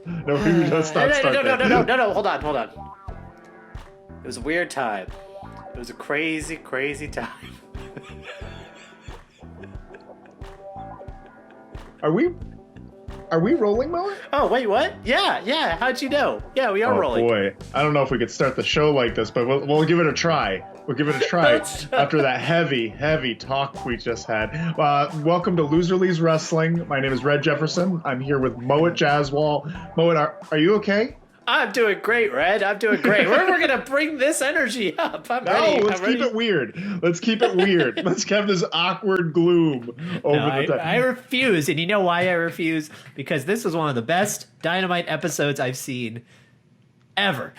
No, let's not start No. Hold on. It was a weird time. It was a crazy time. Are we rolling, Mo? Oh, wait, what? Yeah. How'd you know? Yeah, we are rolling. Oh, boy. I don't know if we could start the show like this, but we'll give it a try. We'll give it a try after that heavy talk we just had. Welcome to Loser Leaves Wrestling. My name is Red Jefferson. I'm here with Moet Jaswal. Moet, are you okay? I'm doing great, Red. I'm doing great. We're going to bring this energy up. Let's keep it weird. Let's have this awkward gloom over the time. I refuse. And you know why I refuse? Because this was one of the best Dynamite episodes I've seen ever.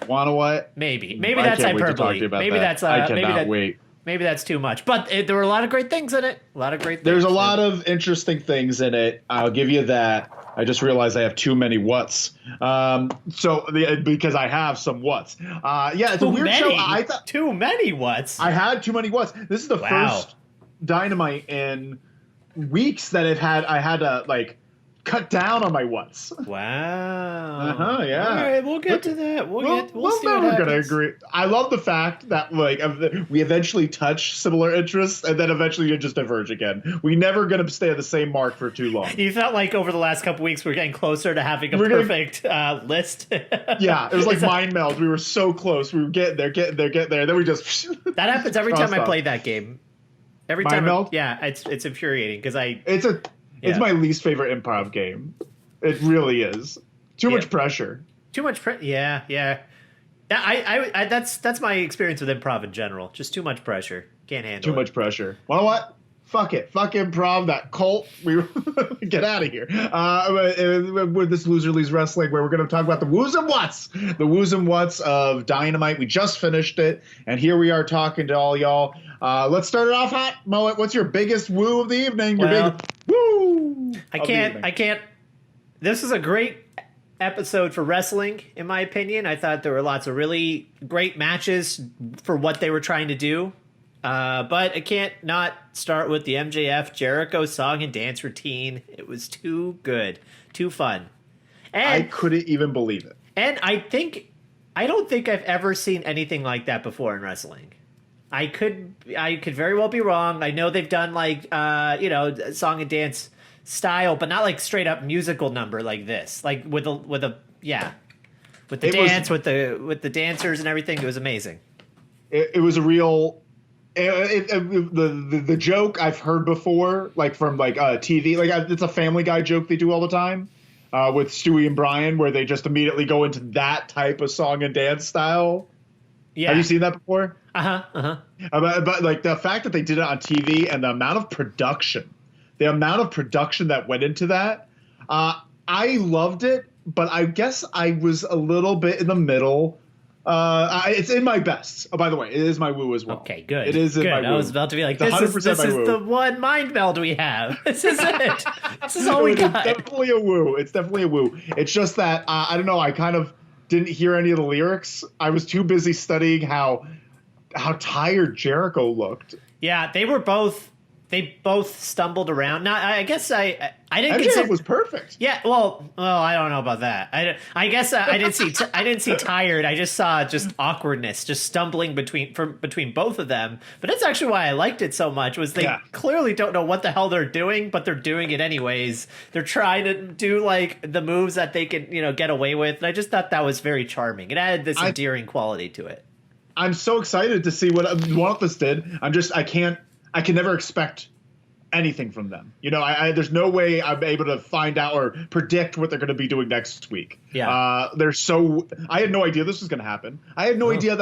Wanna what? Maybe that's hyperbole. I cannot wait. Maybe that's too much. But there were a lot of great things in it. There's a lot of interesting things in it. I'll give you that. I just realized I have too many whats. Because I have some whats. It's a weird show. Too many whats. I had too many whats. This is the first Dynamite in weeks that I had to cut down on my whats. Wow. Yeah. All right, we'll get to that. We'll see what never happens. gonna agree. I love the fact that we eventually touch similar interests and then eventually you just diverge again. We never gonna stay at the same mark for too long. You felt like over the last couple weeks we're getting closer to having a perfect list. Yeah, it was like mind meld. We were so close. We were getting there. Then we just that happens every time I play that game. Every time. Mind meld? Yeah, it's infuriating because It's my least favorite improv game. It really is. Too much pressure. Too much pressure. Yeah. I that's my experience with improv in general. Just too much pressure. Can't handle it. Too much pressure. Well, what? Fuck it. Fuck improv. That Colt. We get out of here. With this Loser Leaves Wrestling, where we're going to talk about the WOOS and WHATS. The WOOS and WHATS of Dynamite. We just finished it, and here we are talking to all y'all. Let's start it off hot. Moet, what's your biggest woo of the evening? Your big woo. I can't. This is a great episode for wrestling, in my opinion. I thought there were lots of really great matches for what they were trying to do. But I can't not start with the MJF Jericho song and dance routine. It was too good, too fun. And I couldn't even believe it. And I don't think I've ever seen anything like that before in wrestling. I could very well be wrong. I know they've done song and dance style, but not like straight up musical number like this. Like with the dancers and everything. It was amazing. It was a real. The joke I've heard before, from TV, it's a Family Guy joke they do all the time with Stewie and Brian, where they just immediately go into that type of song and dance style. Yeah, have you seen that before? But the fact that they did it on TV and the amount of production that went into that, I loved it. But I guess I was a little bit in the middle. It's in my best. Oh, by the way, it is my woo as well. Okay, good. It is in my woo. I was about to be like, this is the one mind meld we have. This is it. This is all we got. It's definitely a woo. It's just that, I don't know, I kind of didn't hear any of the lyrics. I was too busy studying how tired Jericho looked. Yeah, they both stumbled around. Now, I guess I didn't MJF was perfect. Yeah, well, I don't know about that. I guess I didn't see tired. I just saw just awkwardness, just stumbling between both of them. But that's actually why I liked it so much. Was they clearly don't know what the hell they're doing, but they're doing it anyways. They're trying to do the moves that they can get away with. And I just thought that was very charming. It added this endearing quality to it. I'm so excited to see what this did. I can never expect anything from them. There's no way I'm able to find out or predict what they're going to be doing next week. Yeah. I had no idea this was going to happen. I had no idea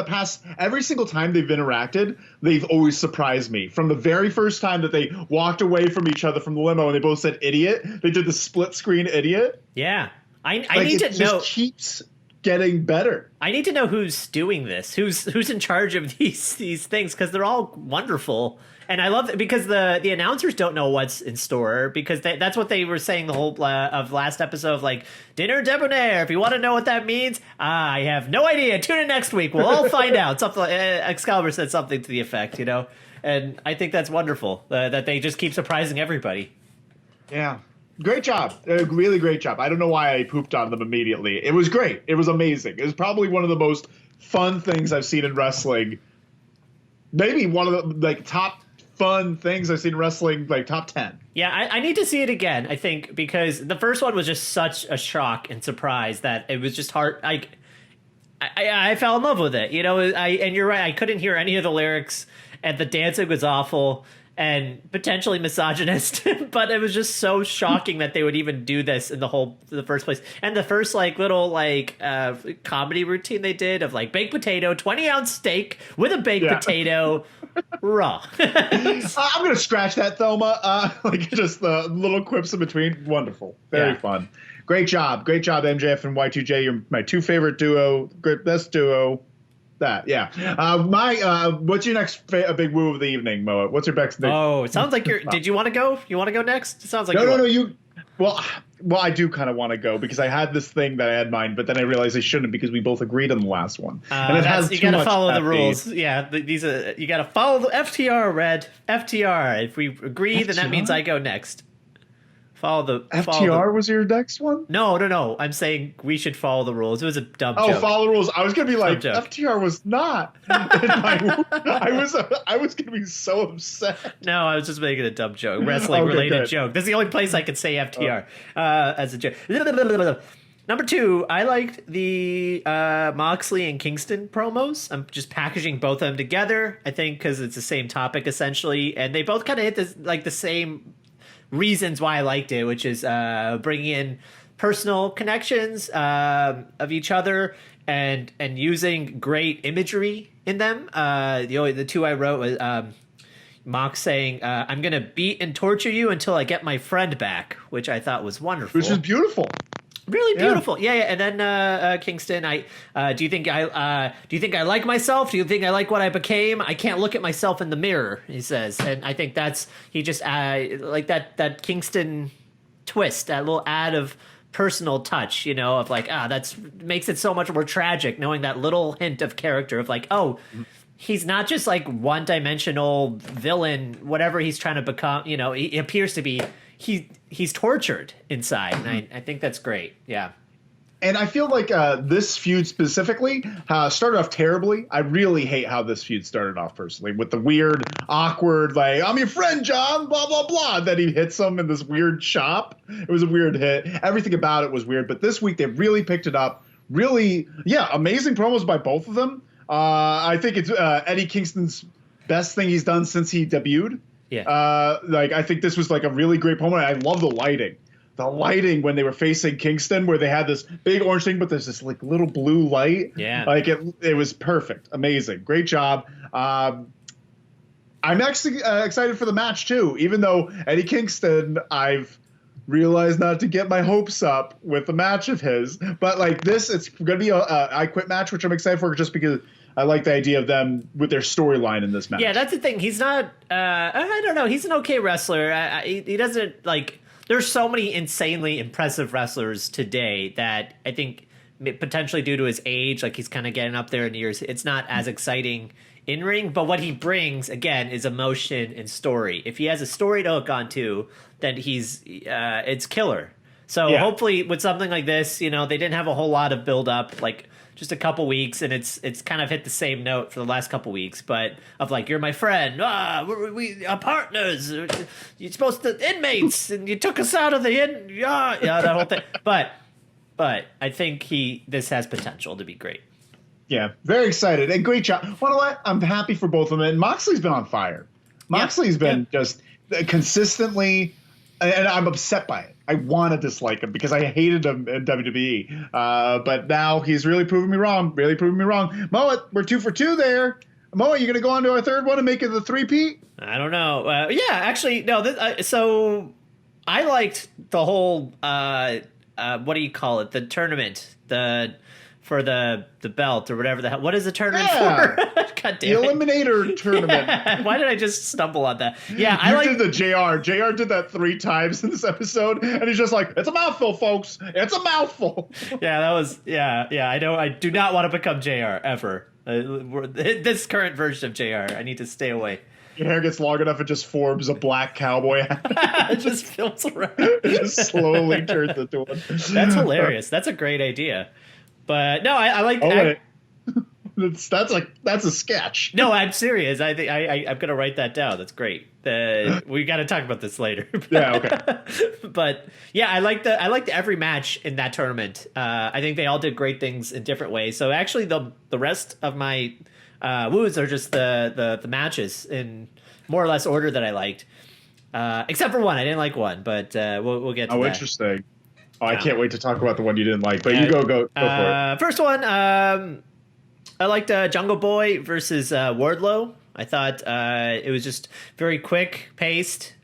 every single time they've interacted, they've always surprised me. From the very first time that they walked away from each other from the limo and they both said idiot, they did the split screen idiot. Yeah. I need to know. It just keeps getting better. I need to know who's doing this, who's in charge of these things, because they're all wonderful. And I love it because the announcers don't know what's in store, because that's what they were saying the whole of last episode of dinner debonair. If you want to know what that means, I have no idea. Tune in next week. We'll all find out. Something Excalibur said something to the effect, and I think that's wonderful that they just keep surprising everybody. Yeah. great job. Really great job. I don't know why I pooped on them immediately. It was great. It was amazing. It was probably one of the most fun things I've seen in wrestling. Maybe one of the top fun things I've seen in wrestling, like top 10. Yeah, I need to see it again, I think, because the first one was just such a shock and surprise that it was just hard. I fell in love with it, you know. And you're right, I couldn't hear any of the lyrics, and the dancing was awful and potentially misogynist, but it was just so shocking that they would even do this in the first place. And the first little comedy routine they did of baked potato, 20-ounce steak with a baked potato, raw. I'm gonna scratch that, Thelma. Just the little quips in between, wonderful, very fun. Great job, MJF and Y2J. You're my two favorite duo, best duo. What's your next big woo of the evening, Moa? What's your next big? Oh, it sounds like you're. Did you want to go? You want to go next? It sounds like no. You. Well, I do kind of want to go because I had this thing that I had in mind, but then I realized I shouldn't because we both agreed on the last one. And it has you got to follow the rules. Yeah, these are you got to follow the FTR. Red FTR. If we agree, then that means I go next. FTR was your next one? No. I'm saying we should follow the rules. It was a dumb joke. Oh, follow the rules. I was gonna be like, FTR was not. I was gonna be so upset. No, I was just making a dumb joke, wrestling related joke. That's the only place I could say FTR as a joke. Number 2, I liked the Moxley and Kingston promos. I'm just packaging both of them together. I think because it's the same topic essentially, and they both kind of hit the same reasons why I liked it, which is bringing in personal connections of each other and using great imagery in them. The two I wrote was Mox saying, "I'm gonna beat and torture you until I get my friend back," which I thought was wonderful. Which is beautiful. Really beautiful, yeah. And then Kingston, do you think I like myself? Do you think I like what I became? I can't look at myself in the mirror, he says, and I think he just like that Kingston twist, that little add of personal touch, you know, of that's makes it so much more tragic, knowing that little hint of character of he's not just one-dimensional villain, whatever he's trying to become. You know, he appears to be. He's tortured inside, and I think that's great. Yeah. And I feel like this feud specifically started off terribly. I really hate how this feud started off personally with the weird, awkward, I'm your friend, John, blah, blah, blah. That he hits him in this weird shop. It was a weird hit. Everything about it was weird. But this week they really picked it up. Really, amazing promos by both of them. I think it's Eddie Kingston's best thing he's done since he debuted. Yeah. I think this was a really great promo. I love the lighting. The lighting when they were facing Kingston, where they had this big orange thing, but there's this little blue light. Yeah. It was perfect. Amazing. Great job. I'm actually excited for the match too, even though Eddie Kingston, I've realized not to get my hopes up with the match of his, but this, it's going to be a I Quit match, which I'm excited for just because I like the idea of them with their storyline in this match. Yeah, that's the thing. He's not, I don't know. He's an okay wrestler. He doesn't there's so many insanely impressive wrestlers today that I think potentially due to his age, he's kind of getting up there in years. It's not as exciting in ring, but what he brings again is emotion and story. If he has a story to hook onto, then it's killer. So hopefully with something like this, they didn't have a whole lot of build up, just a couple weeks, and it's kind of hit the same note for the last couple weeks, but of you're my friend, we are partners, you're supposed to inmates, and you took us out of the that whole thing. But I think this has potential to be great. Yeah, very excited and great job. You know what? I'm happy for both of them. And Moxley's been on fire. Moxley's been just consistently, and I'm upset by it. I want to dislike him because I hated him in WWE. But now he's really proving me wrong. Moa, we're 2 for 2 there. Moa, you going to go on to our third one and make it the three-peat? I don't know. Actually, no. So I liked the whole, what do you call it? The tournament, for the belt or whatever the hell. What is the tournament for? God damn it. The Eliminator tournament. Why did I just stumble on that? Yeah, I did the JR. JR did that 3 times in this episode, and he's just like, it's a mouthful, folks. It's a mouthful. Yeah, that was, I know. I do not want to become JR ever. This current version of JR. I need to stay away. Your hair gets long enough, it just forms a black cowboy hat. It just fills around. It just slowly turns into one. That's hilarious. That's a great idea. But no, I like. That's a sketch. No, I'm serious. I think I'm gonna write that down. That's great. We got to talk about this later. Yeah, okay. But yeah, I liked every match in that tournament. I think they all did great things in different ways. So actually, the rest of my woos are just the matches in more or less order that I liked, except for one. I didn't like one, but we'll get to that. Oh, interesting. Oh, I can't wait to talk about the one you didn't like. But you go for it. First one. I liked Jungle Boy versus Wardlow. I thought it was just very quick paced,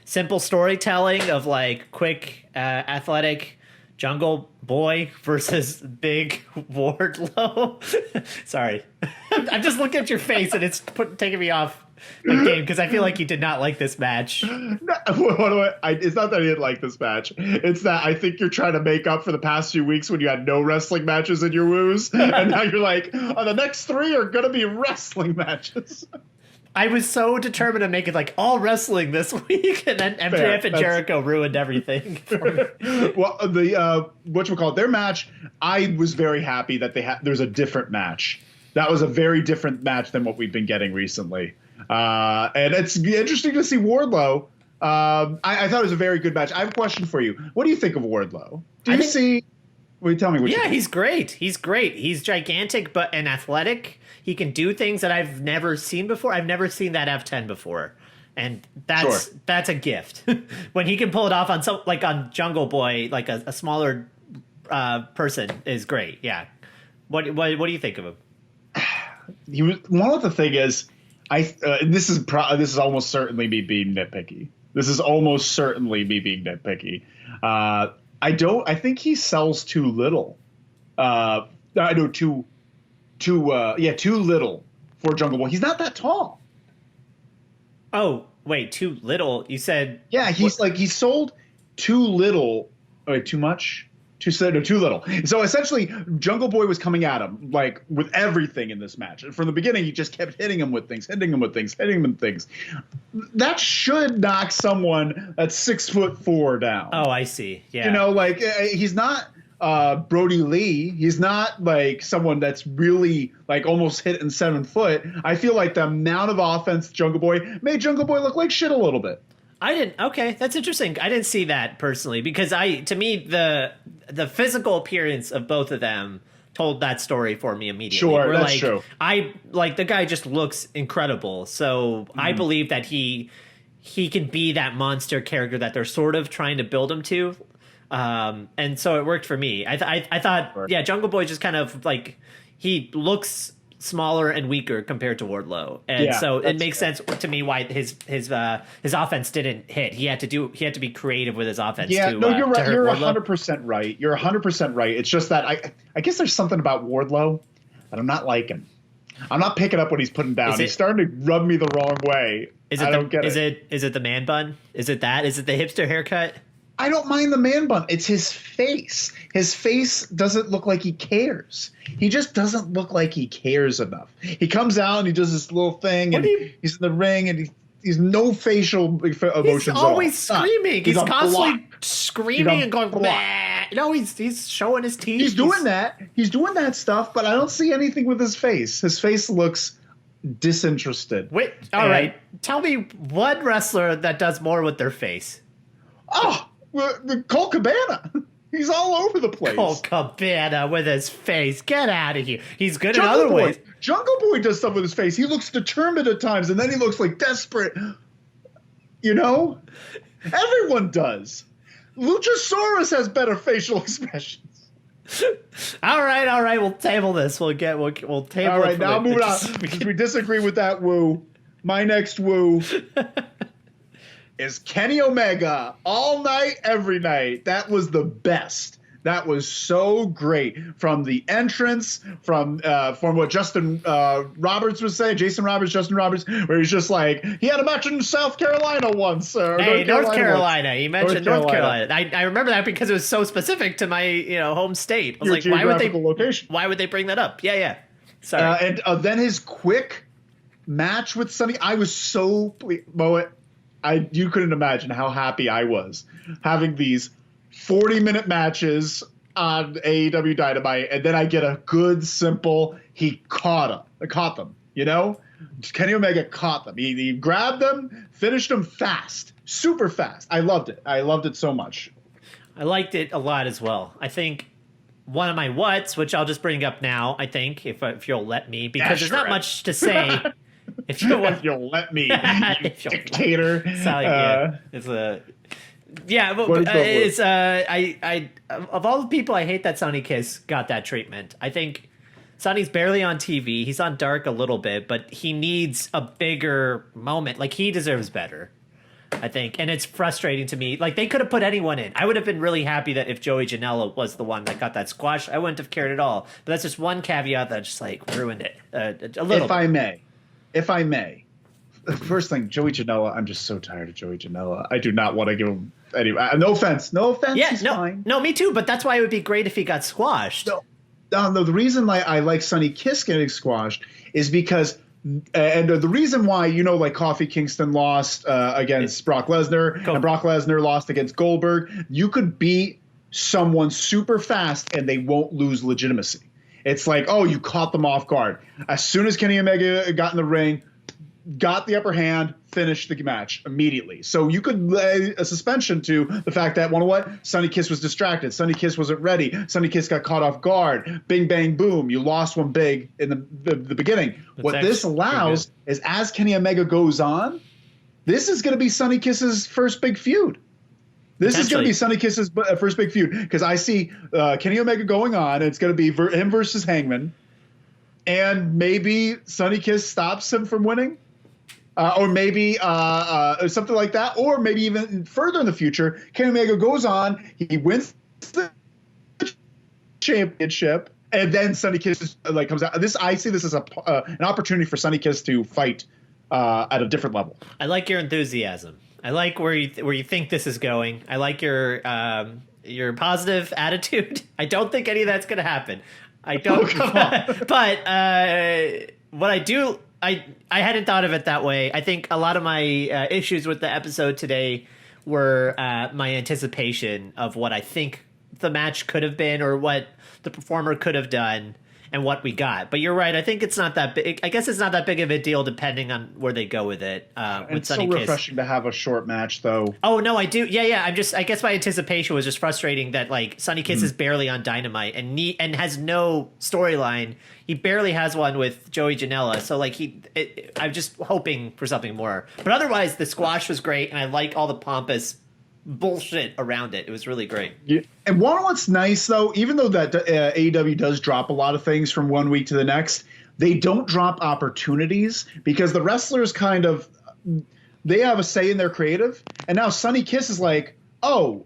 simple storytelling of like quick, athletic Jungle Boy versus big Wardlow. Sorry. I'm just looking at your face and it's taking me off my game because I feel like you did not like this match. No, it's not that I didn't like this match. It's that I think you're trying to make up for the past few weeks when you had no wrestling matches in your woos, and now you're like, oh, the next 3 are going to be wrestling matches. I was so determined to make it like all wrestling this week, and then MJF and Jericho ruined everything for me. Well, their match, I was very happy that there's a different match. That was a very different match than what we've been getting recently. And it's interesting to see Wardlow. I thought it was a very good match. I have a question for you. What do you think of Wardlow? Tell me what you think. He's great. He's great. He's gigantic and athletic. He can do things that I've never seen before. I've never seen that F10 before. And that's a gift. When he can pull it off on Jungle Boy, like a smaller person is great. Yeah. What do you think of him? One of the thing is, this is almost certainly me being nitpicky. I think he sells too little. Too little for Jungle Boy. He's not that tall. Oh, wait, too little? You said... Yeah, he sold too little. Wait, too much? Too little. So essentially, Jungle Boy was coming at him like with everything in this match. And from the beginning, he just kept hitting him with things. That should knock someone that's 6'4" down. Oh, I see. Yeah. He's not Brody Lee. He's not like someone that's really like almost hitting 7 foot. I feel like the amount of offense Jungle Boy made Jungle Boy look like shit a little bit. Okay, that's interesting. I didn't see that personally because to me the physical appearance of both of them told that story for me immediately. Sure, that's true. The guy just looks incredible. So I believe that he can be that monster character that they're sort of trying to build him to. And so it worked for me. I thought, Jungle Boy just kind of like, he looks smaller and weaker compared to Wardlow, and so it makes sense to me why his offense didn't hit. He had to be creative with his offense. Yeah, you're right. You're 100% right. You're 100% right. It's just that I guess there's something about Wardlow that I'm not liking. I'm not picking up what he's putting down. He's starting to rub me the wrong way. Is it the man bun? Is it that? Is it the hipster haircut? I don't mind the man bun. It's his face. His face doesn't look like he cares. He just doesn't look like he cares enough. He comes out and he does this little thing, and he's in the ring, and he's no facial emotions. He's always screaming. He's constantly screaming and going, bah. No, he's showing his teeth. He's doing that. He's doing that stuff, but I don't see anything with his face. His face looks disinterested. Wait, all right. Tell me one wrestler that does more with their face. Oh, Colt Cabana. He's all over the place. Colt Cabana with his face. Get out of here. He's good in other ways. Jungle Boy does stuff with his face. He looks determined at times, and then he looks like desperate. You know? Everyone does. Luchasaurus has better facial expressions. All right. We'll table this. We'll table it. All right, now moving on. Because we disagree with that woo. My next woo is Kenny Omega all night, every night. That was the best. That was so great. From the entrance, from what Justin Roberts was saying, Justin Roberts, where he's just like, he had a match in South Carolina once. North Carolina. He mentioned North Carolina. I remember that because it was so specific to my home state. I was like, why would they bring that up? Yeah. Sorry. And then his quick match with Sonny, I was so Moet. You couldn't imagine how happy I was having these 40-minute matches on AEW Dynamite, and then I get a good, simple, he caught them, you know? Kenny Omega caught them. He grabbed them, finished them fast, super fast. I loved it. I loved it so much. I liked it a lot as well. I think one of my whats, which I'll just bring up now, I think, if you'll let me, because there's not much to say. If you'll let me, you dictator. It's a... Yeah, but it's I of all the people, I hate that Sonny Kiss got that treatment. I think Sonny's barely on TV. He's on Dark a little bit, but he needs a bigger moment. Like, he deserves better, I think. And it's frustrating to me. Like, they could have put anyone in. I would have been really happy that if Joey Janela was the one that got that squash, I wouldn't have cared at all. But that's just one caveat that just like ruined it a little. If I may. First thing, Joey Janela. I'm just so tired of Joey Janela. I do not want to give him any. No offense. Yeah, he's fine. No, me too. But that's why it would be great if he got squashed. No, the reason I like Sonny Kiss getting squashed is because, and the reason why, like Kofi Kingston lost against Brock Lesnar, and Brock Lesnar lost against Goldberg. You could beat someone super fast and they won't lose legitimacy. It's like, oh, you caught them off guard. As soon as Kenny Omega got in the ring, got the upper hand, finished the match immediately. So you could lay a suspension to the fact that, Sonny Kiss was distracted. Sonny Kiss wasn't ready. Sonny Kiss got caught off guard. Bing, bang, boom. You lost one big in the beginning. What this allows is, as Kenny Omega goes on, this is going to be Sonny Kiss's first big feud. This is going to be Sonny Kiss's first big feud, because I see Kenny Omega going on. And it's going to be him versus Hangman. And maybe Sonny Kiss stops him from winning. Or maybe something like that, or maybe even further in the future, Kenny Omega goes on, he wins the championship, and then Sonny Kiss comes out. I see this as an opportunity for Sonny Kiss to fight at a different level. I like your enthusiasm. I like where you think this is going. I like your positive attitude. I don't think any of that's going to happen. I don't. But what I do. I hadn't thought of it that way. I think a lot of my issues with the episode today were my anticipation of what I think the match could have been, or what the performer could have done, and what we got. But you're right. I think it's not that big. I guess it's not that big of a deal depending on where they go with it. It's so refreshing to have a short match, though. Oh no, I do. Yeah. I guess my anticipation was just frustrating that Sonny Kiss is barely on Dynamite and has no storyline. He barely has one with Joey Janela. So I'm just hoping for something more. But otherwise, the squash was great, and I like all the pompous bullshit around it. It was really great. Yeah. And what's nice, though, even though that AEW does drop a lot of things from one week to the next, they don't drop opportunities, because the wrestlers they have a say in their creative. And now Sonny Kiss is like, oh,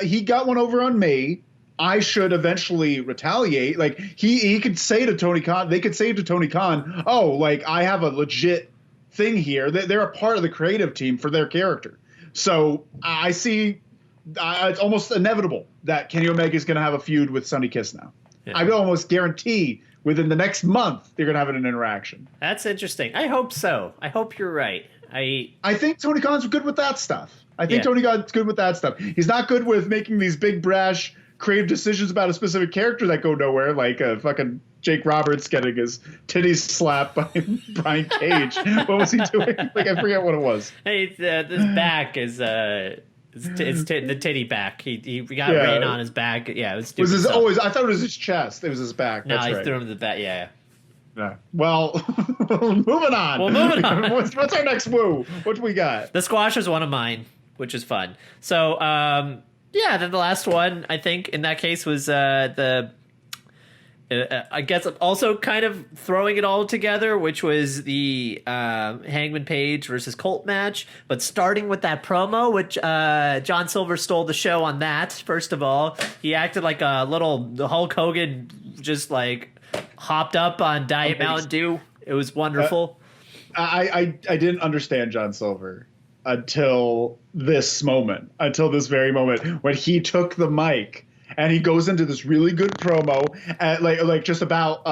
he got one over on me. I should eventually retaliate. Like, he could say to Tony Khan, they could say to Tony Khan, oh, I have a legit thing here. They're a part of the creative team for their character. So I see it's almost inevitable that Kenny Omega is going to have a feud with Sonny Kiss now. Yeah. I almost guarantee within the next month they're going to have an interaction. That's interesting. I hope so. I hope you're right. I think Tony Khan's good with that stuff. Tony Khan's good with that stuff. He's not good with making these big brash creative decisions about a specific character that go nowhere, like fucking Jake Roberts getting his titties slapped by Brian Cage. What was he doing? I forget what it was. Hey, this back is the titty back. He got rain on his back. Yeah, it was stupid. I thought it was his chest. It was his back. No, That's he right. threw him to the back. Yeah. Well, moving on. What's our next woo? What do we got? The squash was one of mine, which is fun. So, then the last one, I think, in that case was I guess also kind of throwing it all together, which was the Hangman Page versus Colt match. But starting with that promo, which John Silver stole the show on that, first of all. He acted like a little Hulk Hogan, just hopped up on Diet Mountain Dew. It was wonderful. I didn't understand John Silver until this very moment, when he took the mic and he goes into this really good promo, like just about,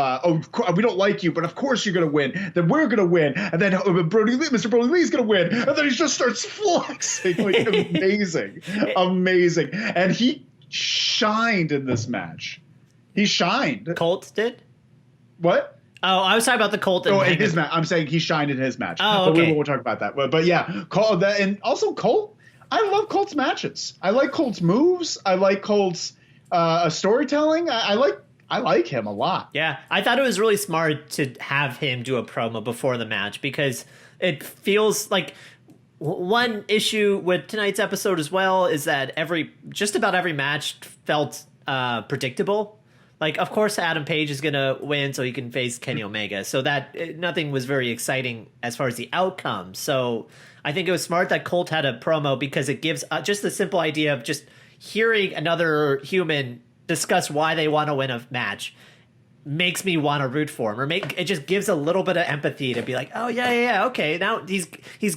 we don't like you, but of course you're gonna win. Then we're gonna win, and then Mr. Brody Lee's gonna win, and then he just starts flexing, like amazing, amazing, and he shined in this match. He shined. Colt did? What? Oh, I was talking about the Colt. Oh, in his match. I'm saying he shined in his match. Oh, okay. But we'll talk about that. But yeah, Colt, and also Colt. I love Colt's matches. I like Colt's moves. I like Colt's storytelling. I like him a lot. Yeah, I thought it was really smart to have him do a promo before the match because it feels like one issue with tonight's episode as well is that just about every match felt predictable. Like, of course, Adam Page is going to win so he can face Kenny Omega. So that nothing was very exciting as far as the outcome. So I think it was smart that Colt had a promo because it gives just the simple idea of just hearing another human discuss why they want to win a match makes me want to root for him, or it just gives a little bit of empathy to be like, oh yeah, okay, now he's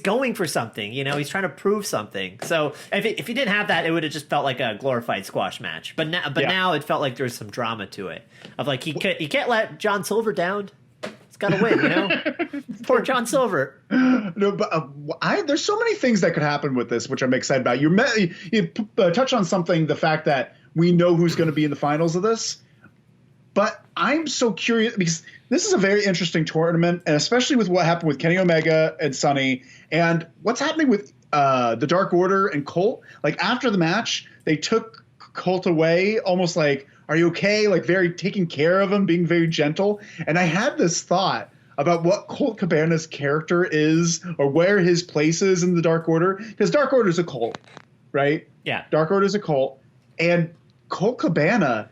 going for something, he's trying to prove something. So if he didn't have that, it would have just felt like a glorified squash match. But now it felt like there's some drama to it. Of like he can't let John Silver down. He's got to win, Poor John Silver. No, but there's so many things that could happen with this, which I'm excited about. You touch on something, the fact that we know who's going to be in the finals of this. But I'm so curious because this is a very interesting tournament, and especially with what happened with Kenny Omega and Sonny and what's happening with the Dark Order and Colt. Like after the match, they took Colt away almost like, are you okay? Like very taking care of him, being very gentle. And I had this thought about what Colt Cabana's character is or where his place is in the Dark Order. Because Dark Order is a cult, right? Yeah. Dark Order is a cult. And Colt Cabana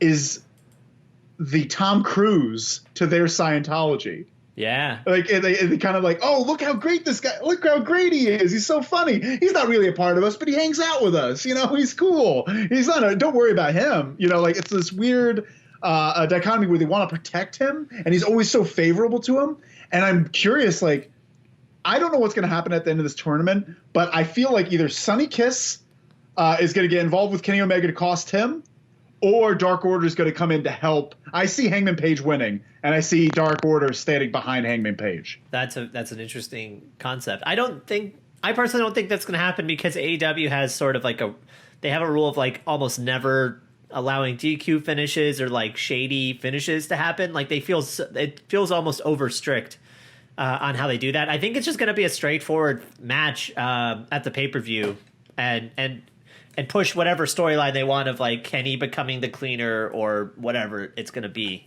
is the Tom Cruise to their Scientology. Yeah. Like they kind of like, oh, look how great he is. He's so funny. He's not really a part of us, but he hangs out with us. He's cool. He's not don't worry about him. Like it's this weird dichotomy where they want to protect him and he's always so favorable to him. And I'm curious, like, I don't know what's going to happen at the end of this tournament, but I feel like either Sonny Kiss is going to get involved with Kenny Omega to cost him, or Dark Order is going to come in to help. I see Hangman Page winning, and I see Dark Order standing behind Hangman Page. That's an interesting concept. I personally don't think that's going to happen because AEW has sort of like they have a rule of like almost never allowing DQ finishes or like shady finishes to happen. Like it feels almost over strict on how they do that. I think it's just going to be a straightforward match at the pay-per-view and push whatever storyline they want of like Kenny becoming the cleaner or whatever it's going to be,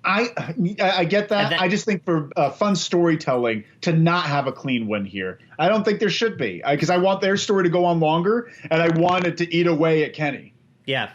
I get that. I just think for fun storytelling to not have a clean win here. I don't think there should be because I want their story to go on longer and I want it to eat away at Kenny. Yeah.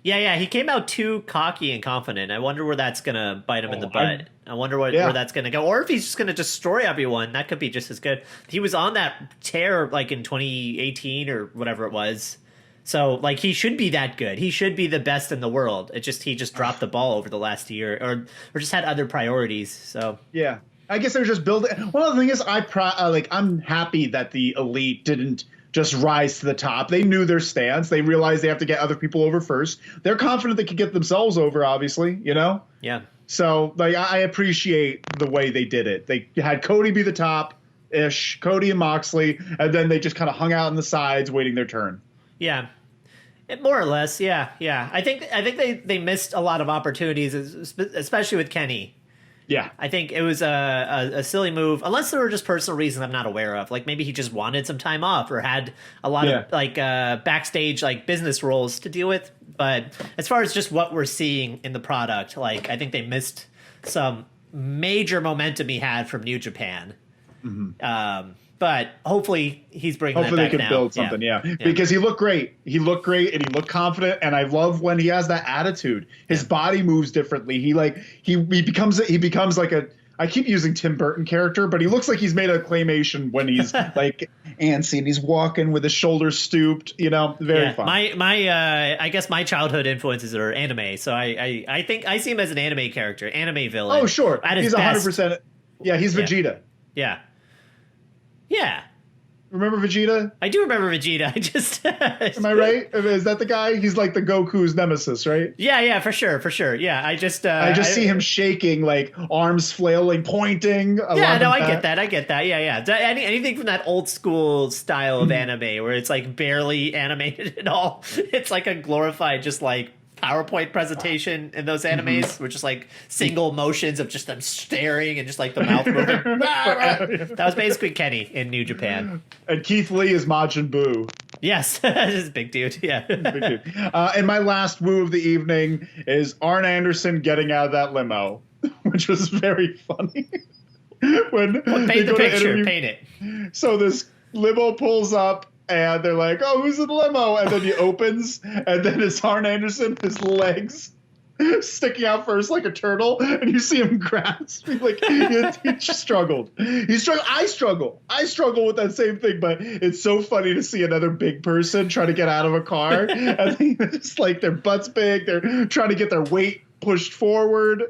Yeah. He came out too cocky and confident. I wonder where that's going to bite him in the butt. I wonder where that's going to go. Or if he's just going to destroy everyone, that could be just as good. He was on that tear like in 2018 or whatever it was. So like he should be that good. He should be the best in the world. He just dropped the ball over the last year or just had other priorities. So yeah, I guess they're just building. One of the things is I'm happy that the Elite didn't just rise to the top. They knew their stance. They realized they have to get other people over first. They're confident they could get themselves over, obviously, Yeah. So like I appreciate the way they did it. They had Cody be the top-ish, Cody and Moxley, and then they just kind of hung out on the sides waiting their turn. Yeah. More or less, yeah. I think they missed a lot of opportunities, especially with Kenny. Yeah. I think it was a silly move, unless there were just personal reasons I'm not aware of. Like maybe he just wanted some time off or had a lot of like backstage like business roles to deal with. But as far as just what we're seeing in the product, like I think they missed some major momentum he had from New Japan. Mm-hmm. But hopefully he's bringing that back now. Hopefully they can build something, yeah. Because he looked great. He looked great and he looked confident. And I love when he has that attitude. His body moves differently. He becomes like a, I keep using Tim Burton character, but he looks like he's made a claymation when he's like antsy and he's walking with his shoulders stooped, very fun. I guess my childhood influences are anime. So I think I see him as an anime character, anime villain. Oh, sure. He's 100%. Yeah, he's Vegeta. Yeah. Remember Vegeta? I do remember Vegeta. I just Am I right? Is that the guy? He's like the Goku's nemesis, right? Yeah, for sure. Yeah, I just see him shaking, like arms flailing, pointing. Yeah, no, I get that. Yeah. Anything from that old school style of anime where it's like barely animated at all. It's like a glorified, just like PowerPoint presentation in those animes, which is like single motions of just them staring and just like the mouth moving. That was basically Kenny in New Japan. And Keith Lee is Majin Buu. Yes, this is a big dude. Yeah. Big dude. And my last woo of the evening is Arn Anderson getting out of that limo, which was very funny. Paint the picture. Paint it. So this limo pulls up. And they're like, "Oh, who's in the limo?" And then he opens, and then it's Arn Anderson, his legs sticking out first like a turtle, and you see him grasping. Like he struggled. I struggle with that same thing, but it's so funny to see another big person try to get out of a car, and it's like their butt's big. They're trying to get their weight pushed forward.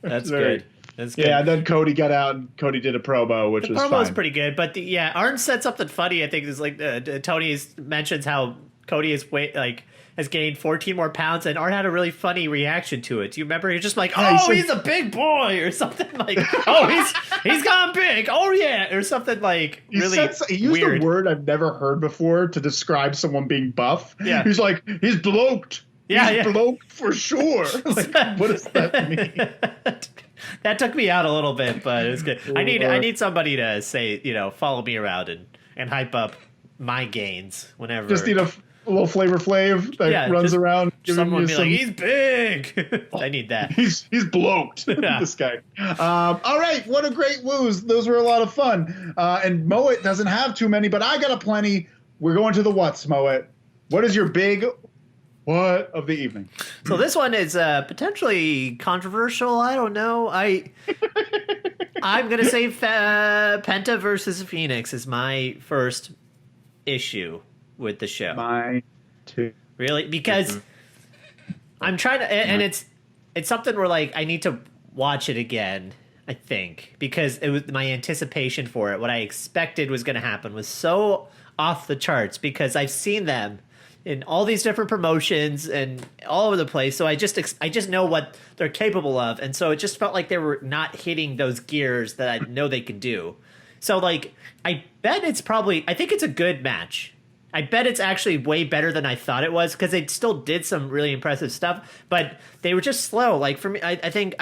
That's good. That's good. Yeah, and then Cody got out and Cody did a promo, which was fine. The promo was pretty good, but Arn said something funny. I think is like Tony mentions how Cody has gained 14 more pounds, and Arn had a really funny reaction to it. Do you remember? He's just like, he's a big boy, or something like, he's gone big. Oh yeah, or something like really he used weird. a word I've never heard before to describe someone being buff. Yeah, he's like, he's bloked. He's bloked for sure. Like, what does that mean? That took me out a little bit, but it was good. I need somebody to say, follow me around and hype up my gains whenever. Just need a little Flavor Flav that runs around. Someone be like, he's big. I need that. He's bloked. Yeah. This guy. All right, what a great woos. Those were a lot of fun. And Moet doesn't have too many, but I got a plenty. We're going to the what's, Moet. What is your big what of the evening? So this one is potentially controversial. I don't know. I'm gonna say Penta versus Fenix is my first issue with the show. Mine too. Really, because I'm trying to, and it's something where like I need to watch it again. I think because it was my anticipation for it. What I expected was going to happen was so off the charts because I've seen them in all these different promotions and all over the place. So I just know what they're capable of. And so it just felt like they were not hitting those gears that I know they can do. So like, I bet I think it's a good match. I bet it's actually way better than I thought it was because they still did some really impressive stuff, but they were just slow. Like for me, I think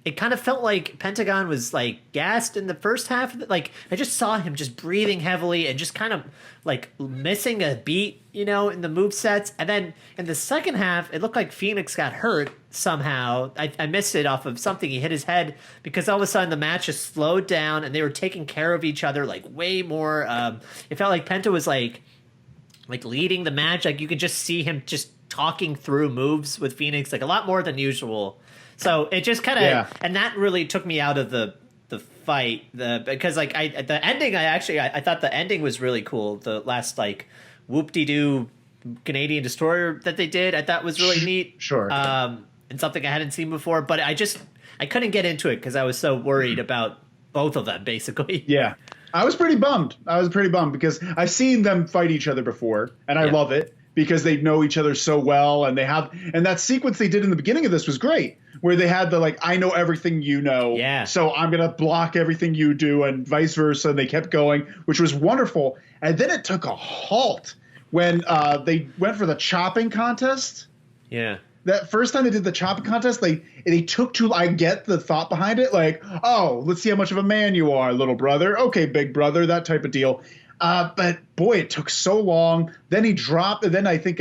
it kind of felt like Pentagon was like gassed in the first half. Like I just saw him just breathing heavily and just kind of like missing a beat, in the move sets. And then in the second half, it looked like Fenix got hurt somehow. I missed it off of something. He hit his head because all of a sudden the match just slowed down and they were taking care of each other like way more. It felt like Penta was like leading the match. Like you could just see him just talking through moves with Fenix like a lot more than usual. So it just kind of, and that really took me out of the fight. Because like the ending, I thought the ending was really cool. The last like whoop-de-doo Canadian Destroyer that they did, I thought was really neat. Sure. And something I hadn't seen before, but I couldn't get into it because I was so worried about both of them, basically. Yeah. I was pretty bummed. Because I've seen them fight each other before, and I love it because they know each other so well, and and that sequence they did in the beginning of this was great, where they had the like, I know everything you know, so I'm gonna block everything you do, and vice versa. And they kept going, which was wonderful. And then it took a halt when they went for the chopping contest. Yeah. That first time they did the chopping contest, they took too. I get the thought behind it, like, oh, let's see how much of a man you are, little brother. Okay, big brother, that type of deal. But boy, it took so long. Then he dropped, and then I think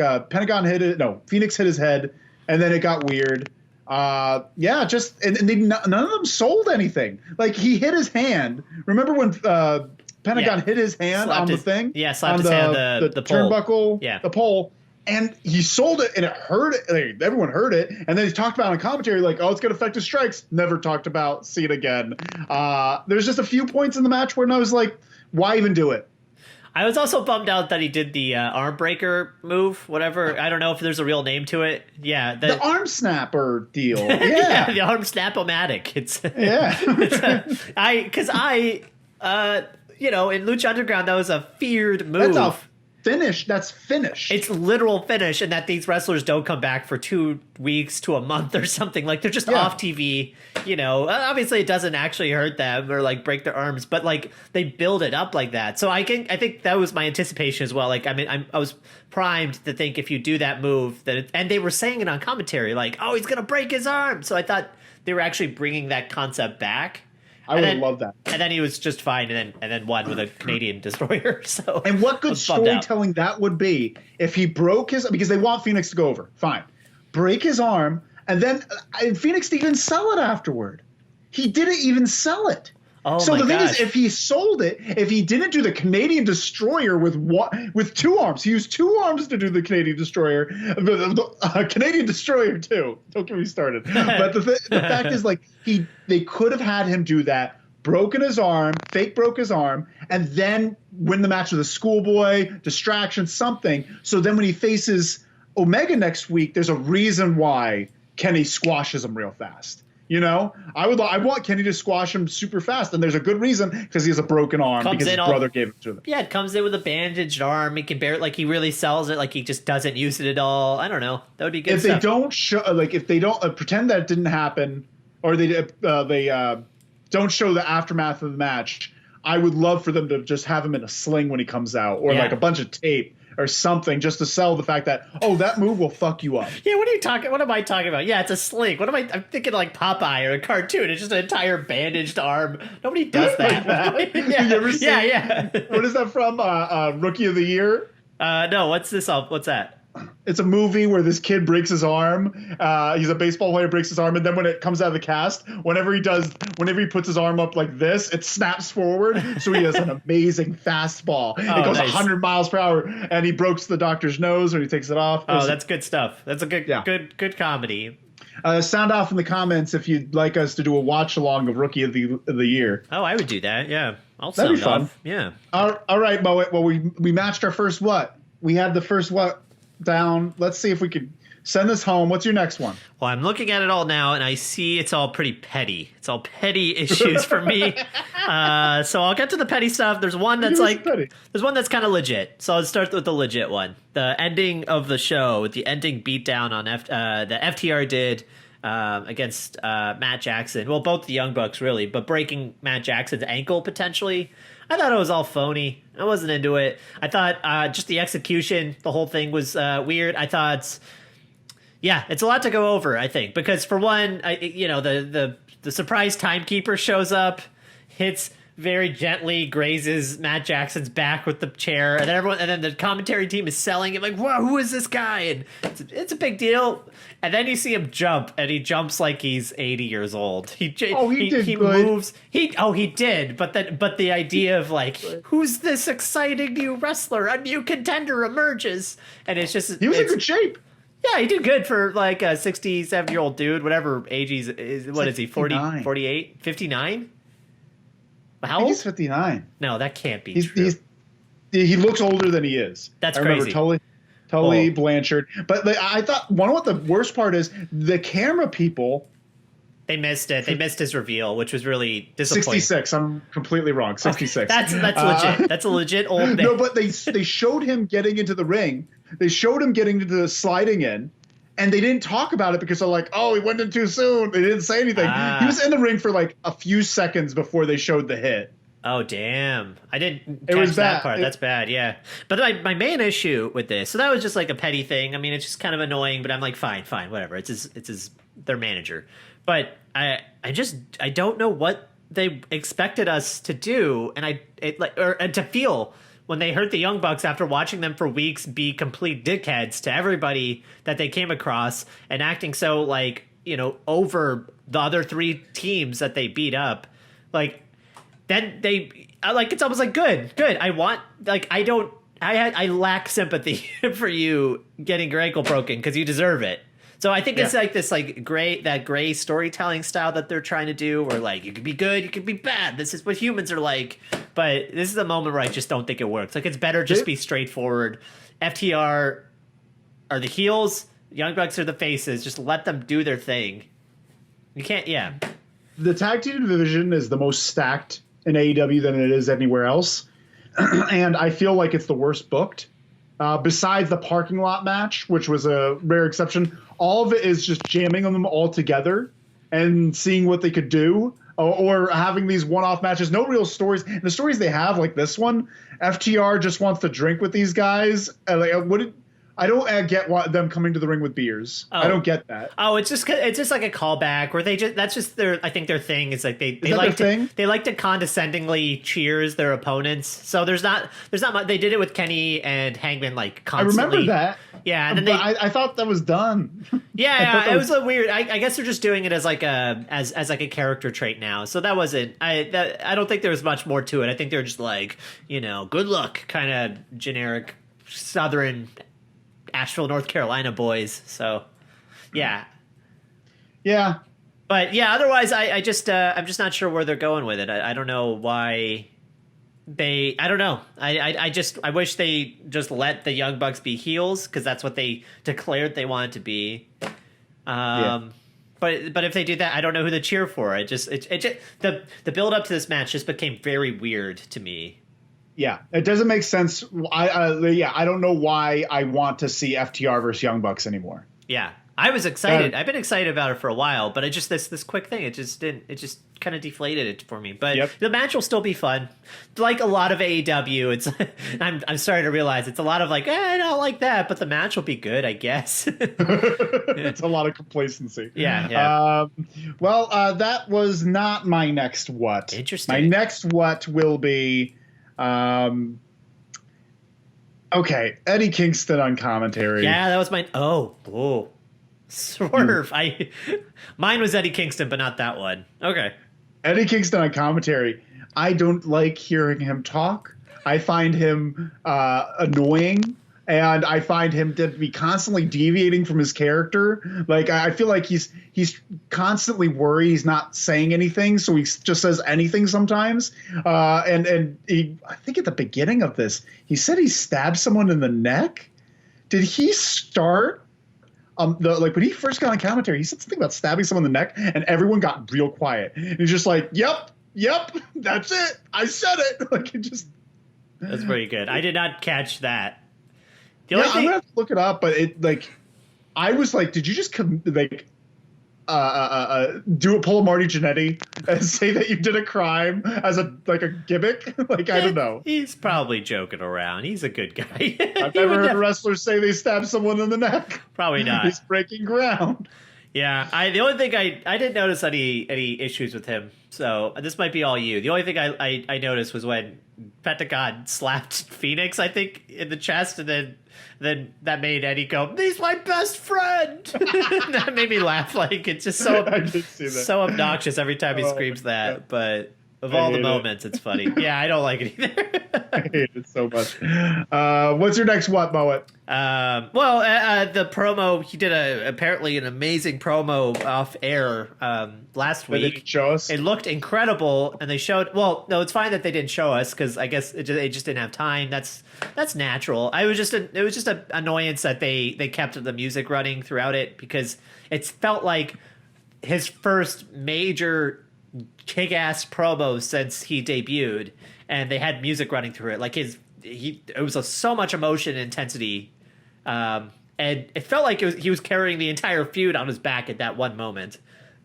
Fenix hit his head, and then it got weird. And none of them sold anything. Like he hit his hand. Remember when Pentagon hit his hand on the thing? Yeah, slapped his hand on the turnbuckle, the pole. And he sold it, and it hurt it. Like, everyone heard it. And then he talked about it on commentary, like, oh, it's going to affect his strikes. Never talked about see it again. There's just a few points in the match where I was like, why even do it? I was also bummed out that he did the arm breaker move, whatever. I don't know if there's a real name to it. Yeah. The arm snapper deal. Yeah. The arm snap-o-matic. in Lucha Underground, that was a feared move. That's a finish. That's finished. It's literal finish, and that these wrestlers don't come back for 2 weeks to a month or something. Like, they're just off TV. Obviously it doesn't actually hurt them or like break their arms, but like they build it up like that. So I think that was my anticipation as well. Like, I mean, I was primed to think if you do that move and they were saying it on commentary, like, oh, he's gonna break his arm. So I thought they were actually bringing that concept back. I would love that. And then he was just fine, and then won with a Canadian destroyer. So, and what good storytelling that would be if he broke his, because they want Fenix to go over. Fine, break his arm, and then Fenix didn't even sell it afterward. He didn't even sell it. Oh, so the thing gosh. is, if he sold it, if he didn't do the Canadian Destroyer with 2 arms, he used 2 arms to do the Canadian Destroyer, Canadian Destroyer too. Don't get me started. But the fact is, like, they could have had him do that, broke his arm, and then win the match with a schoolboy distraction, something. So then when he faces Omega next week, there's a reason why Kenny squashes him real fast. I want Kenny to squash him super fast, and there's a good reason, because he has a broken arm because his brother gave it to him. Yeah, it comes in with a bandaged arm. He can bear it, like he really sells it, like he just doesn't use it at all. I don't know. That would be good. If they don't show, if they don't pretend that it didn't happen, or they don't show the aftermath of the match, I would love for them to just have him in a sling when he comes out, or like a bunch of tape or something, just to sell the fact that, that move will fuck you up. Yeah, what am I talking about? Yeah, it's a sling. I'm thinking like Popeye or a cartoon. It's just an entire bandaged arm. Nobody does that. Like that? Yeah. You ever seen, yeah. What is that from? Rookie of the Year? No, what's this? What's that? It's a movie where this kid breaks his arm. He's a baseball player, breaks his arm, and then when it comes out of the cast, whenever he puts his arm up like this, it snaps forward. So he has an amazing fastball. It goes 100 miles per hour, and he breaks the doctor's nose when he takes it off. That's good stuff. That's a good comedy. Sound off in the comments if you'd like us to do a watch along of Rookie of the Year. Oh, I would do that. Yeah, that'd be fun. Off. Yeah. All right, Moet. Well, we matched our first what? We had the first what down. Let's see if we could send this home. What's your next one? Well, I'm looking at it all now, and I see it's all pretty petty. It's all petty issues for me. So I'll get to the petty stuff. There's one that's there's one that's kind of legit. So I'll start with the legit one. The ending of the show, the ending beatdown on the FTR did against Matt Jackson. Well, both the Young Bucks, really, but breaking Matt Jackson's ankle potentially. I thought it was all phony. I wasn't into it. I thought just the execution, the whole thing was weird. I thought, it's a lot to go over, I think. Because for one, the surprise timekeeper shows up, hits very gently, grazes Matt Jackson's back with the chair, and then the commentary team is selling it like, "Whoa, who is this guy?" And it's a big deal. And then you see him jump, and he jumps like he's 80 years old. He moves. He did. But the idea of like, who's this exciting new wrestler? A new contender emerges, and it's just he was in good shape. Yeah, he did good for like a 67-year-old dude, whatever age is. What is he? 40, 48, 59? How old? He's 59. No, that can't be true. He looks older than he is. That's crazy. Tully Blanchard. But I thought what the worst part is, the camera people. They missed it. They missed his reveal, which was really disappointing. 66. I'm completely wrong. 66. Okay. That's legit. That's a legit old man. No, but they showed him getting into the ring. They showed him getting into the sliding in. And they didn't talk about it because they're like, oh, he went in too soon. They didn't say anything. He was in the ring for like a few seconds before they showed the hit. Oh, damn. I didn't catch that part. That's bad, yeah. But my main issue with this, so that was just like a petty thing. I mean, it's just kind of annoying, but I'm like, fine, whatever. It's their manager. But I don't know what they expected us to do, and to feel when they hurt the Young Bucks after watching them for weeks be complete dickheads to everybody that they came across and acting so like, over the other 3 teams that they beat up. Like, then it's almost like good. I lack sympathy for you getting your ankle broken because you deserve it. So I think it's like this like gray storytelling style that they're trying to do, where like you could be good, you could be bad. This is what humans are like. But this is a moment where I just don't think it works. Like, it's better just be straightforward. FTR are the heels, Young Bucks are the faces. Just let them do their thing. You can't, The tag team division is the most stacked in AEW than it is anywhere else. And I feel like it's the worst booked. Besides the parking lot match, which was a rare exception, all of it is just jamming them all together and seeing what they could do, or having these one-off matches. No real stories. And the stories they have, like this one, FTR just wants to drink with these guys. I don't get them coming to the ring with beers. I don't get that. Oh, it's just like a callback where that's just I think their thing is like they like to condescendingly cheers their opponents. So there's not much. They did it with Kenny and Hangman like constantly. I remember that. Yeah, and then I thought that was done. Yeah, it was a weird. I guess they're just doing it as like a character trait now. So that wasn't. I don't think there was much more to it. I think they're just like, good luck, kind of generic Southern Asheville, North Carolina boys. So, yeah. But yeah, otherwise, I'm just not sure where they're going with it. I don't know why I don't know. I wish they just let the Young Bucks be heels, because that's what they declared they wanted to be. But if they do that, I don't know who to cheer for. The build up to this match just became very weird to me. Yeah, it doesn't make sense. I don't know why I want to see FTR versus Young Bucks anymore. Yeah, I was excited. I've been excited about it for a while, but it just this quick thing. It just kind of deflated it for me. But The match will still be fun. Like a lot of AEW, it's I'm starting to realize it's a lot of like, I don't like that, but the match will be good, I guess. It's a lot of complacency. Yeah. That was not my next what. Interesting. My next what will be. Okay, Eddie Kingston on commentary. Yeah, that was mine. Oh, swerve. Mine was Eddie Kingston, but not that one. Okay. Eddie Kingston on commentary. I don't like hearing him talk. I find him annoying, and I find him to be constantly deviating from his character. Like, I feel like he's constantly worried he's not saying anything, so he just says anything sometimes. And I think at the beginning of this, he said he stabbed someone in the neck. Did he start? When he first got on commentary, he said something about stabbing someone in the neck, and everyone got real quiet. And he's just like, "Yep, that's it. I said it." Like, it just. That's pretty good. I did not catch that. I'm gonna have to look it up, but I was like, did you just do a pull Marty Jannetty and say that you did a crime as a gimmick? I don't know. He's probably joking around. He's a good guy. I've never heard wrestlers say they stabbed someone in the neck. Probably not. He's breaking ground. Yeah, the only thing I didn't notice any issues with him, so this might be all you. The only thing I noticed was when Penta slapped Fenix, I think, in the chest, and then that made Eddie go, "He's my best friend." That made me laugh. Like, it's just so obnoxious every time he screams that. God. But of all the moments, it's funny. Yeah, I don't like it either. I hate it so much. What's your next what, Moet? The promo, he did apparently an amazing promo off air last week. They didn't show us? It looked incredible, and they showed. Well, no, it's fine that they didn't show us, because I guess it just didn't have time. That's natural. It was just an annoyance that they kept the music running throughout it, because it felt like his first major kick-ass promo since he debuted, and they had music running through it. Like, it was so much emotion and intensity, and it felt like he was carrying the entire feud on his back at that one moment,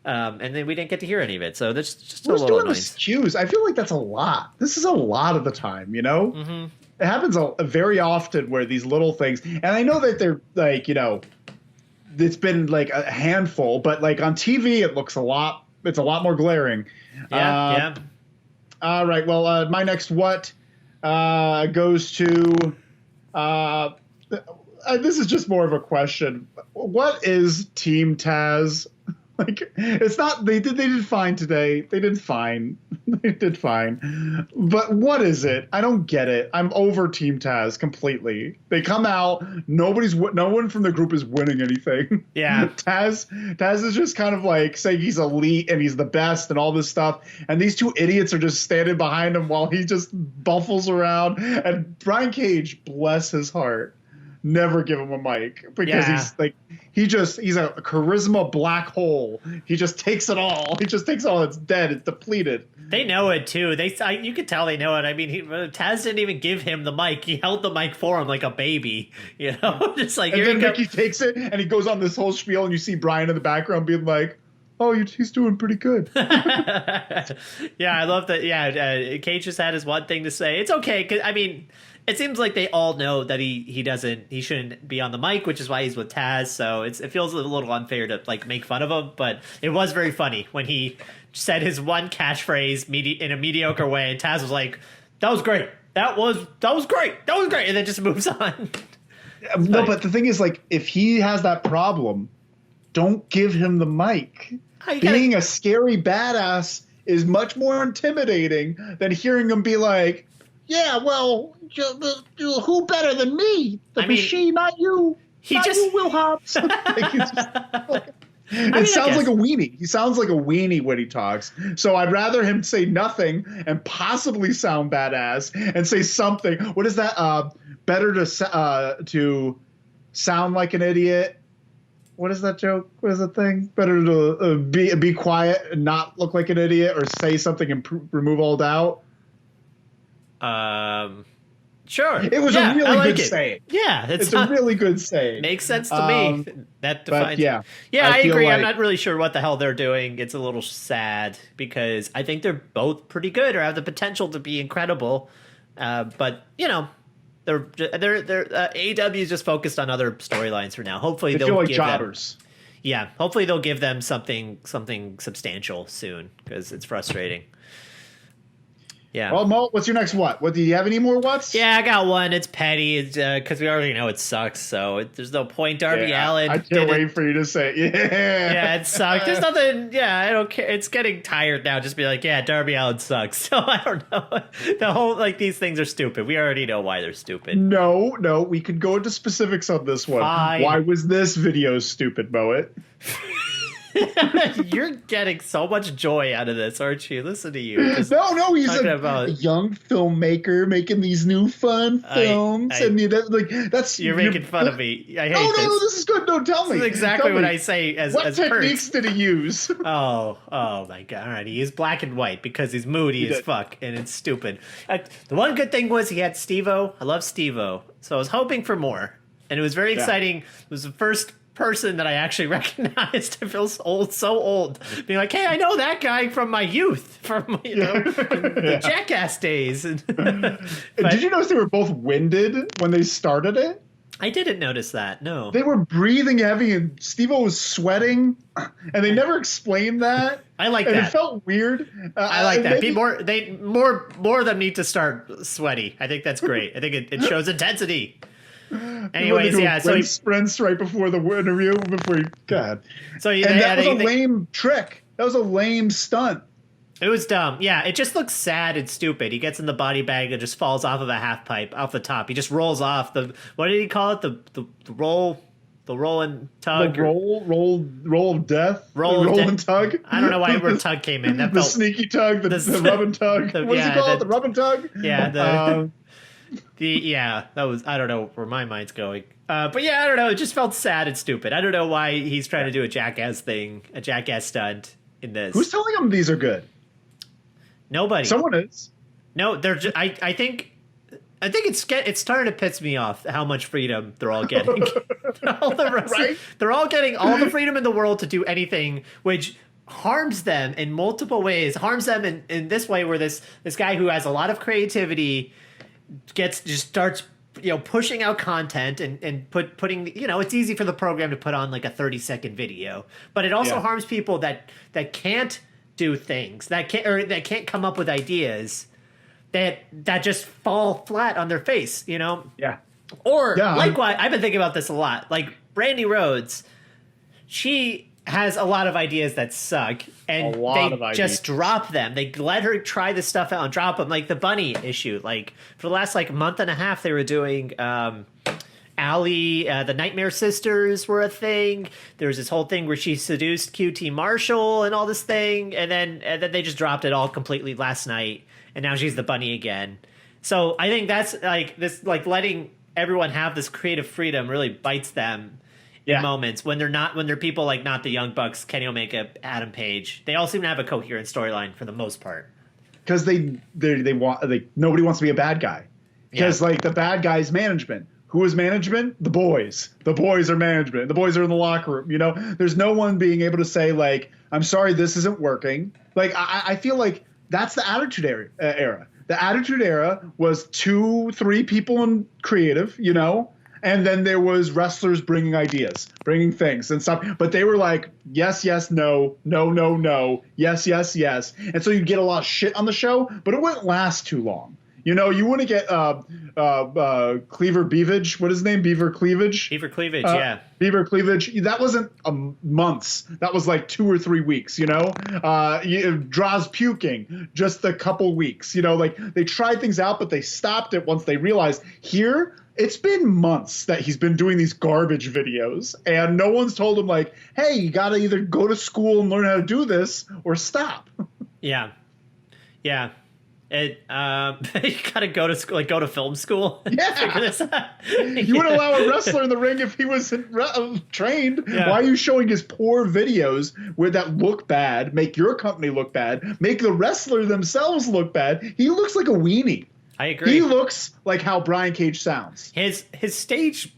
and then we didn't get to hear any of it. So that's just a little annoying. Cues? I feel like that's a lot. This is a lot of the time, Mm-hmm. It happens very often where these little things, and I know that they're like, it's been like a handful, but like on TV, it's a lot more glaring. Yeah. All right. Well, my next what goes to. This is just more of a question. What is Team Taz? Like, it's not. They did fine today. They did fine. They did fine. But what is it? I don't get it. I'm over Team Taz completely. They come out. No one from the group is winning anything. Yeah. Taz is just kind of like saying he's elite and he's the best and all this stuff. And these two idiots are just standing behind him while he just buffles around. And Brian Cage, bless his heart, never give him a mic because he's a charisma black hole. He just takes it all. He just takes all. It's dead. It's depleted. They know it too. You could tell they know it. I mean, Taz didn't even give him the mic. He held the mic for him like a baby. You know, just like. And then Mickey takes it and he goes on this whole spiel, and you see Brian in the background being like, "Oh, he's doing pretty good." Yeah, I love that. Yeah, Cage just had his one thing to say. It's okay, 'cause, I mean, it seems like they all know that he shouldn't be on the mic, which is why he's with Taz. So it feels a little unfair to like make fun of him, but it was very funny when he said his one catchphrase in a mediocre way, and Taz was like, "That was great. That was great. That was great," and then just moves on. No, but the thing is, like, if he has that problem, don't give him the mic. Being a scary badass is much more intimidating than hearing him be like, "Yeah, well, who better than me? The machine, not you. Not you, Will Hobbs." It sounds like a weenie. He sounds like a weenie when he talks. So I'd rather him say nothing and possibly sound badass and say something. What is that? Better to sound like an idiot. What is that joke? What is the thing? Better to be quiet and not look like an idiot, or say something and remove all doubt. Sure. It was a really good saying. Yeah, it's a really good saying. Makes sense to me. That defines. Yeah, I agree. I'm not really sure what the hell they're doing. It's a little sad because I think they're both pretty good or have the potential to be incredible. But you know, they're AEW is just focused on other storylines for now. Hopefully they'll give jobbers. Hopefully they'll give them something substantial soon, because it's frustrating. Yeah. Well, Mo, what's your next what? Do you have any more what's? Yeah, I got one. It's petty. It's because we already know it sucks, so there's no point. Darby Allin. I can't wait for you to say it. Yeah, it sucked. There's nothing. Yeah, I don't care. It's getting tired now. Just be like, yeah, Darby Allin sucks. So I don't know. The whole these things are stupid. We already know why they're stupid. No, we could go into specifics on this one. Fine. Why was this video stupid, Moet? You're getting so much joy out of this, aren't you? Listen to you. No, he's a young filmmaker making these new fun films, and that's you're making fun of me. I hate this. No, this is good. No, tell me. This is exactly what I say as what techniques did he use? Oh my god! All right, he used black and white because he's moody as fuck, and it's stupid. The one good thing was he had Steve-O. I love Steve-O, so I was hoping for more, and it was very exciting. It was the first person that I actually recognized. I feel so old, being like, hey, I know that guy from my youth, from the Jackass days. Did you notice they were both winded when they started it? I didn't notice that. No, they were breathing heavy, and Steve-O was sweating, and they never explained that. I like that. It felt weird. I like that. More of them need to start sweaty. I think that's great. I think it shows intensity. Anyways, so he sprints right before the interview. God. So that was a lame trick. That was a lame stunt. It was dumb. Yeah, it just looks sad and stupid. He gets in the body bag and just falls off of a half pipe off the top. He just rolls off the. What did he call it? The roll. The roll and tug. The roll of death. Roll and tug. I don't know why where tug came in. That the sneaky tug. The rub and tug. What does he call it? The rub and tug. Yeah. That was, I don't know where my mind's going. But yeah, I don't know. It just felt sad and stupid. I don't know why he's trying to do a jackass stunt in this. Who's telling him these are good? Nobody. Someone is. No, they're just, I think it's starting to piss me off how much freedom they're all getting. Right? They're all getting all the freedom in the world to do anything, which harms them in multiple ways. Harms them in this way, where this guy who has a lot of creativity starts pushing out content and putting it's easy for the program to put on like a 30-second video, but it also harms people that can't do things, that can't come up with ideas, that just fall flat on their face, likewise, I've been thinking about this a lot, like Brandy Rhodes. She has a lot of ideas that suck, and they just drop them. They let her try this stuff out and drop them, like the bunny issue. Like for the last month and a half, they were doing Allie, the Nightmare Sisters were a thing. There was this whole thing where she seduced QT Marshall and all this thing, and then they just dropped it all completely last night, and now she's the bunny again. So I think that's letting everyone have this creative freedom really bites them in moments when they're people like not the Young Bucks, Kenny Omega, Adam Page. They all seem to have a coherent storyline for the most part. Because nobody wants to be a bad guy. Because like the bad guy's management. Who is management? The boys. The boys are management. The boys are in the locker room. You know, there's no one being able to say like, I'm sorry, this isn't working. Like I feel like that's the Attitude Era. The Attitude Era was 2-3 people in creative, you know, and then there was wrestlers bringing ideas, bringing things and stuff. But they were like, yes, yes, no, no, no, no, yes, yes, yes. And so you get a lot of shit on the show, but it wouldn't last too long. You know, you wouldn't get Cleaver Beavage. What is his name? Beaver Cleavage? Beaver Cleavage, yeah. Beaver Cleavage. That wasn't months. That was like 2 or 3 weeks, you know? Draws puking, just a couple weeks. You know, like they tried things out, but they stopped it once they realized here, it's been months that he's been doing these garbage videos. And no one's told him like, hey, you got to either go to school and learn how to do this or stop. Yeah. Yeah. You gotta go to school, like go to film school. Yeah, you wouldn't allow a wrestler in the ring if he wasn't trained. Yeah. Why are you showing his poor videos where that look bad, make your company look bad, make the wrestler themselves look bad? He looks like a weenie. I agree. He looks like how Brian Cage sounds. His stage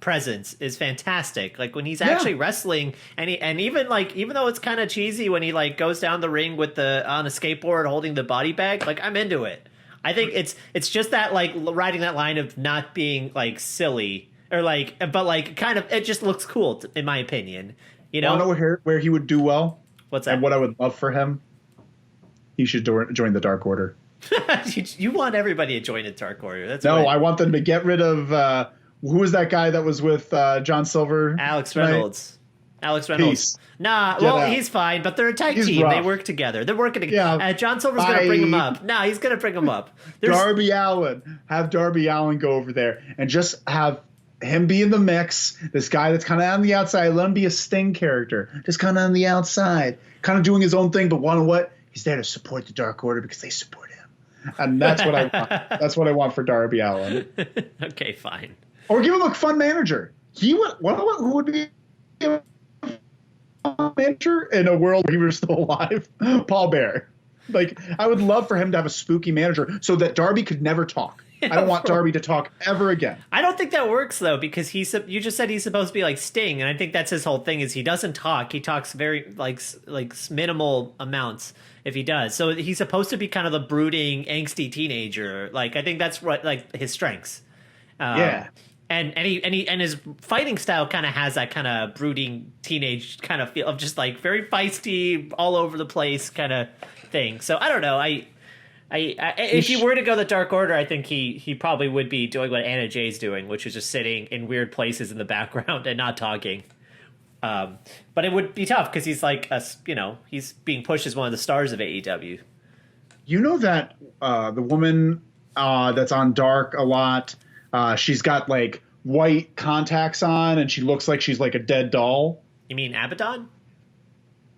presence is fantastic. Like when he's actually wrestling, and even though it's kind of cheesy when he like goes down the ring with on a skateboard holding the body bag, like I'm into it. I think it's just that like riding that line of not being like silly or like, but like kind of it just looks cool in my opinion. You know, I know where he would do well. What's that? And what I would love for him, he should join the Dark Order. You want everybody to join the Dark Order? That's no, I want them to get rid of. Who was that guy that was with John Silver? Alex Reynolds. Tonight? Alex Reynolds. Peace. Nah, well, he's fine, but they're a tag team. Rough. They work together. They're working together. Yeah, John Silver's going to bring him up. Nah, he's going to bring him up. Darby Allin. Have Darby Allin go over there and just have him be in the mix. This guy that's kind of on the outside. Let him be a Sting character. Just kind of on the outside. Kind of doing his own thing, but you know what? He's there to support the Dark Order because they support him. And that's what I want. That's what I want for Darby Allin. Okay, fine. Or give him a fun manager. Who would be a fun manager in a world where he was still alive? Paul Bear. Like, I would love for him to have a spooky manager so that Darby could never talk. I don't want Darby to talk ever again. I don't think that works, though, because you just said he's supposed to be like Sting, and I think that's his whole thing is he doesn't talk. He talks very, like minimal amounts if he does. So he's supposed to be kind of the brooding, angsty teenager. Like, I think that's what, like, his strengths. Yeah. And his fighting style kind of has that kind of brooding teenage kind of feel of just like very feisty, all over the place kind of thing. So I don't know. If he were to go the Dark Order, I think he probably would be doing what Anna Jay's doing, which is just sitting in weird places in the background and not talking. But it would be tough because he's like he's being pushed as one of the stars of AEW. You know that the woman that's on Dark a lot. She's got like white contacts on and she looks like she's like a dead doll. You mean Abaddon?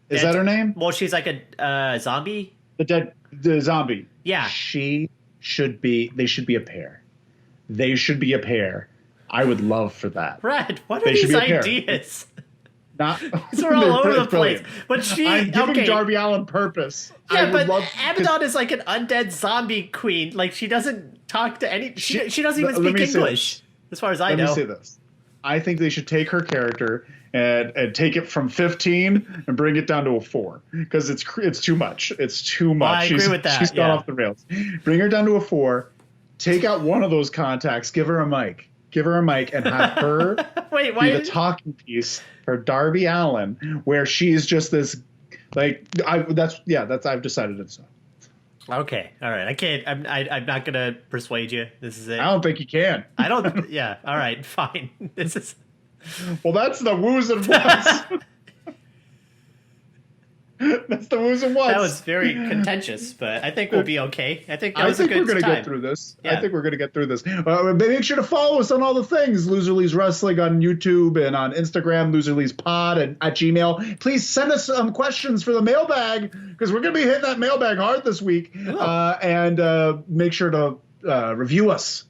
Is that her name? Well, she's like a zombie. The zombie. Yeah. They should be a pair. They should be a pair. I would love for that. Brad, what are these ideas? These are all over the place. But I'm giving Darby Allin purpose. Yeah, but Abaddon is like an undead zombie queen. Like she doesn't talk to any. She doesn't even speak English, as far as I know. Let me say this. I think they should take her character and take it from 15 and bring it down to a 4 because it's too much. It's too much. I agree with that. She's gone off the rails. Bring her down to a 4. Take out one of those contacts. Give her a mic. And have her be the talking piece for Darby Allin, where she's just this like I've decided it's so. Okay, all right. I can't. I'm not gonna persuade you. This is it. I don't think you can. I don't. Yeah. All right. Fine. This is. Well, that's the WOOS and WHATS. That's the WOOS and WHATS. That was very contentious, but I think we'll be okay. I think we're going to get through this. Yeah. I think we're going to get through this. Make sure to follow us on all the things. Loser Leaves Wrestling on YouTube and on Instagram, Loser Leaves Pod and at Gmail. Please send us some questions for the mailbag because we're going to be hitting that mailbag hard this week. And make sure to review us.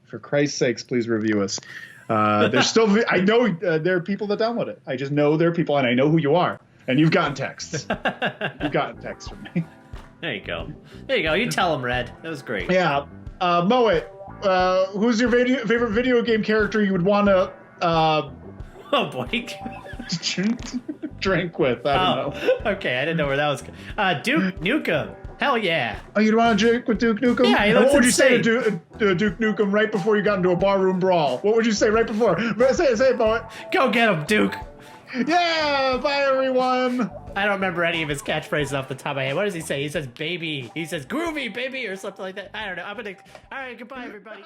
For Christ's sakes, please review us. There's still, I know there are people that download it. I just know there are people, and I know who you are. And you've gotten texts. You've gotten texts from me. There you go. There you go. You tell them, Red. That was great. Yeah. Moet, who's your favorite video game character you would want to oh boy. drink with? I don't know. Okay, I didn't know where that was. Duke Nukem. Hell yeah. Oh, you'd want to drink with Duke Nukem? Yeah, he looks what would insane. you say to Duke Nukem right before you got into a barroom brawl? What would you say right before? Say it, Moet. Go get him, Duke. Yeah, bye everyone. I don't remember any of his catchphrases off the top of my head. What does he say? He says baby. He says groovy baby or something like that. I don't know. All right, goodbye everybody.